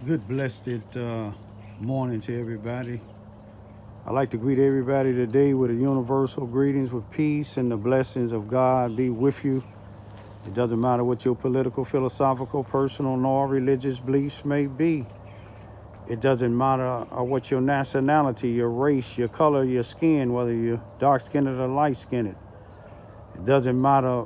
Good blessed morning to everybody. I'd like to greet everybody today with a universal greetings with peace and the blessings of God be with you. It doesn't matter what your political, philosophical, personal, nor religious beliefs may be. It doesn't matter what your nationality, your race, your color, your skin, whether you're dark-skinned or light-skinned. It doesn't matter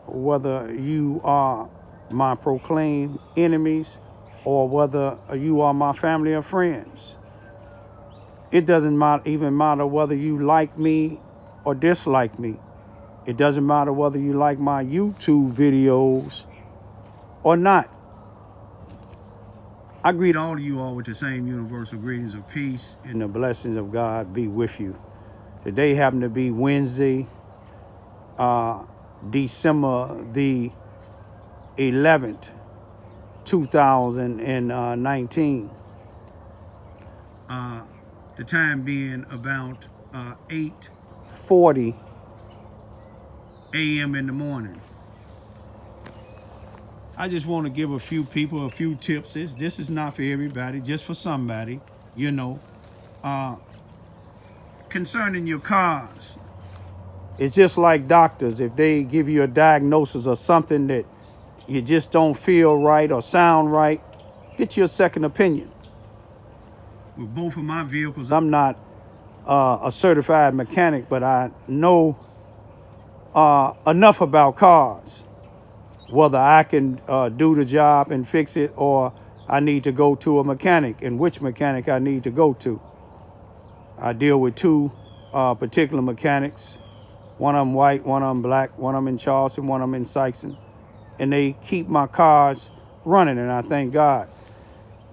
whether you are my proclaimed enemies or whether you are my family or friends. It doesn't even matter whether you like me or dislike me. It doesn't matter whether you like my YouTube videos or not. I greet all of you all with the same universal greetings of peace and the blessings of God be with you. Today happened to be Wednesday, December the 11th, 2019. The time being about 8:40 a.m. in the morning. I just want to give a few people a few tips. This is not for everybody, just for somebody, concerning your cars. It's just like doctors. If they give you a diagnosis of something that you just don't feel right or sound right, get you a second opinion. With both of my vehicles, I'm not a certified mechanic, but I know enough about cars, whether I can do the job and fix it or I need to go to a mechanic and which mechanic I need to go to. I deal with two particular mechanics. One of them white, one of them black, one of them in Charleston, one of them in Sykeston. And they keep my cars running, and I thank God.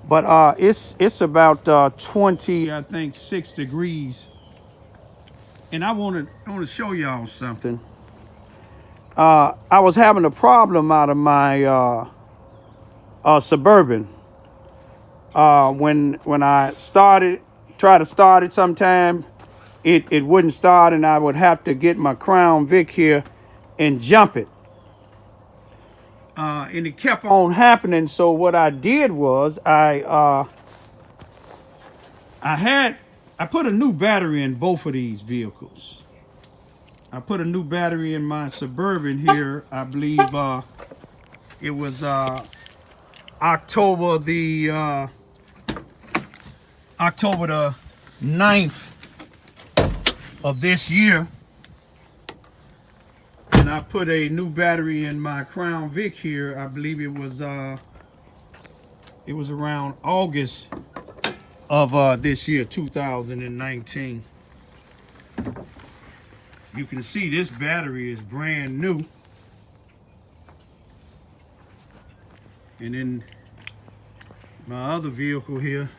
But it's about 6 degrees. And I want to show y'all something. I was having a problem out of my Suburban. When I try to start it sometime, it wouldn't start, and I would have to get my Crown Vic here and jump it. And it kept on happening. So what I did was I put a new battery in both of these vehicles. I put a new battery in my Suburban here. I believe it was October the 9th of this year. And I put a new battery in my Crown Vic here. I believe it was around August of this year, 2019. You can see this battery is brand new. And then my other vehicle here,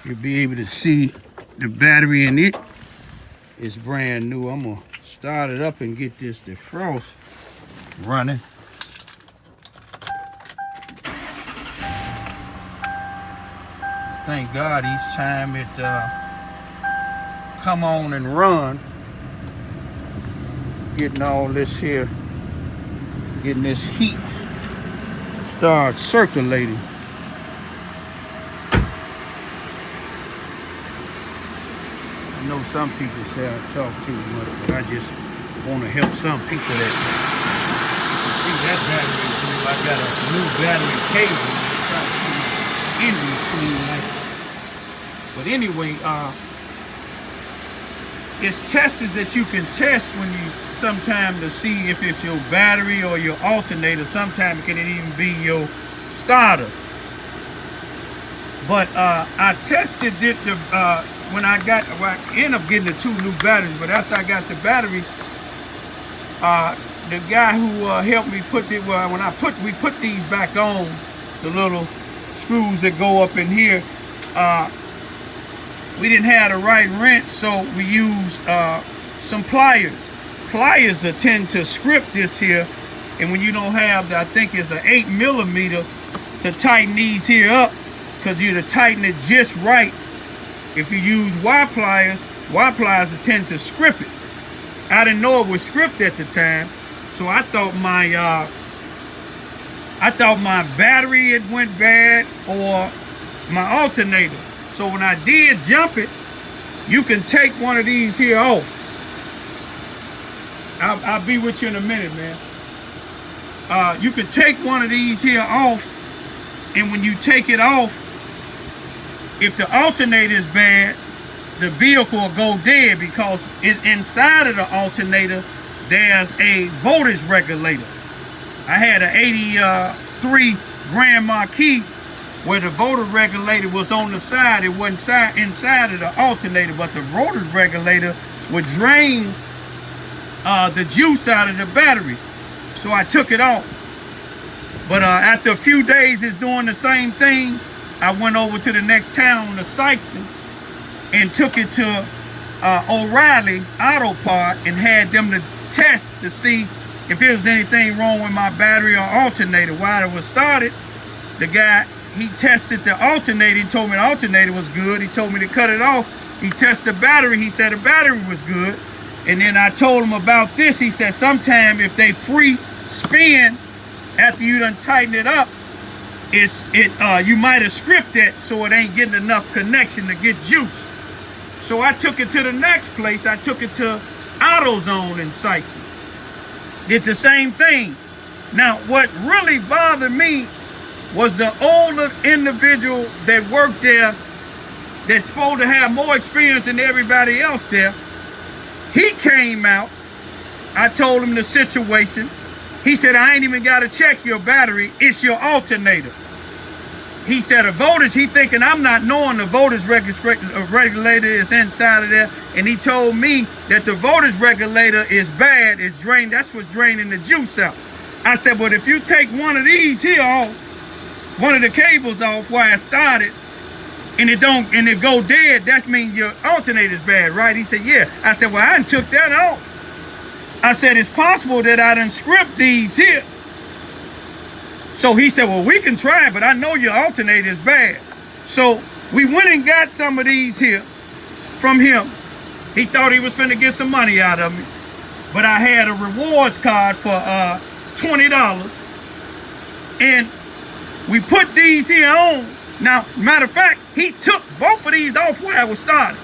you'll be able to see the battery in it is brand new. I'm gonna start it up and get this defrost running. Thank God each time it come on and run, getting all this here, getting this heat start circulating. I know some people say I talk too much, but I just want to help some people that see that battery is new. I got a new battery cable. Try to keep my engine clean like that. But anyway, it's tests that you can test when you sometimes to see if it's your battery or your alternator. Sometimes it can even be your starter. But I tested it when I ended up getting the two new batteries. But after I got the batteries, the guy who helped me put it, when we put these back on, the little screws that go up in here, we didn't have the right wrench, so we used some pliers. Pliers tend to script this here, and when you don't have, I think it's an 8mm to tighten these here up, because you to tighten it just right. If you use Y pliers tend to script it. I didn't know it was script at the time, so I thought I thought my battery had went bad or my alternator. So when I did jump it, you can take one of these here off. I'll be with you in a minute, man. You can take one of these here off, and when you take it off, if the alternator is bad, the vehicle will go dead, because inside of the alternator, there's a voltage regulator. I had an 83 Grand Marquis where the voltage regulator was on the side. It wasn't inside of the alternator, but the voltage regulator would drain the juice out of the battery. So I took it off. But after a few days it's doing the same thing, I went over to the next town to Sykeston and took it to O'Reilly Auto Part and had them to test to see if there was anything wrong with my battery or alternator. While it was started, the guy, he tested the alternator. He told me the alternator was good. He told me to cut it off. He tested the battery. He said the battery was good. And then I told him about this. He said sometime if they free spin after you done tighten it up, you might have scripted it so it ain't getting enough connection to get juice. So I took it to the next place. I took it to AutoZone in Sykeston. Did the same thing. Now, what really bothered me was the older individual that worked there that's supposed to have more experience than everybody else there. He came out. I told him the situation. He said, I ain't even got to check your battery. It's your alternator. He said a voltage, he thinking I'm not knowing the voltage regulator is inside of there. And he told me that the voltage regulator is bad, it's drained, that's what's draining the juice out. I said, but if you take one of these here off, one of the cables off where I started, and it go dead, that means your alternator is bad, right? He said, yeah. I said, well, I done took that off. I said, it's possible that I done script these here. So he said, well, we can try, but I know your alternator is bad. So we went and got some of these here from him. He thought he was finna get some money out of me. But I had a rewards card for $20. And we put these here on. Now, matter of fact, he took both of these off where I was starting.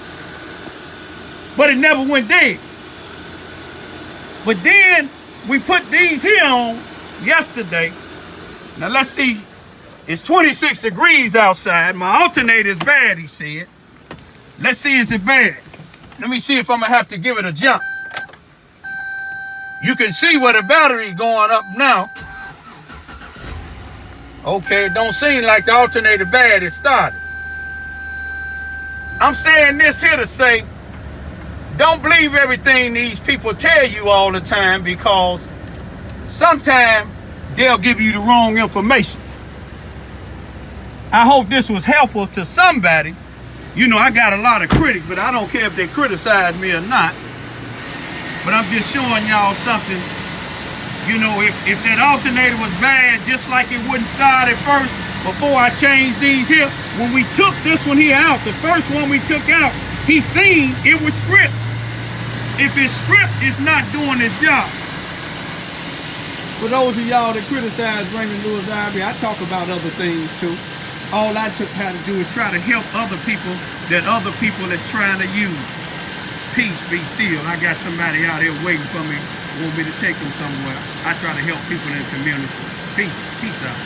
But it never went dead. But then we put these here on yesterday. Now let's see, it's 26 degrees outside. My alternator is bad, he said. Let's see, is it bad? Let me see if I'm gonna have to give it a jump. You can see where the battery going up now. Okay, it don't seem like the alternator bad, it started. I'm saying this here to say, don't believe everything these people tell you all the time, because sometimes they'll give you the wrong information. I hope this was helpful to somebody. You know, I got a lot of critics, but I don't care if they criticize me or not. But I'm just showing y'all something. You know, if that alternator was bad, just like it wouldn't start at first, before I changed these here, when we took this one here out, the first one we took out, he seen it was script. If it's script, it's not doing its job. For those of y'all that criticize Raymond Lewis IB, I talk about other things too. All I had to do is try to help other people that other people that's trying to use. Peace, be still. I got somebody out here waiting for me, want me to take them somewhere. I try to help people in the community. Peace out.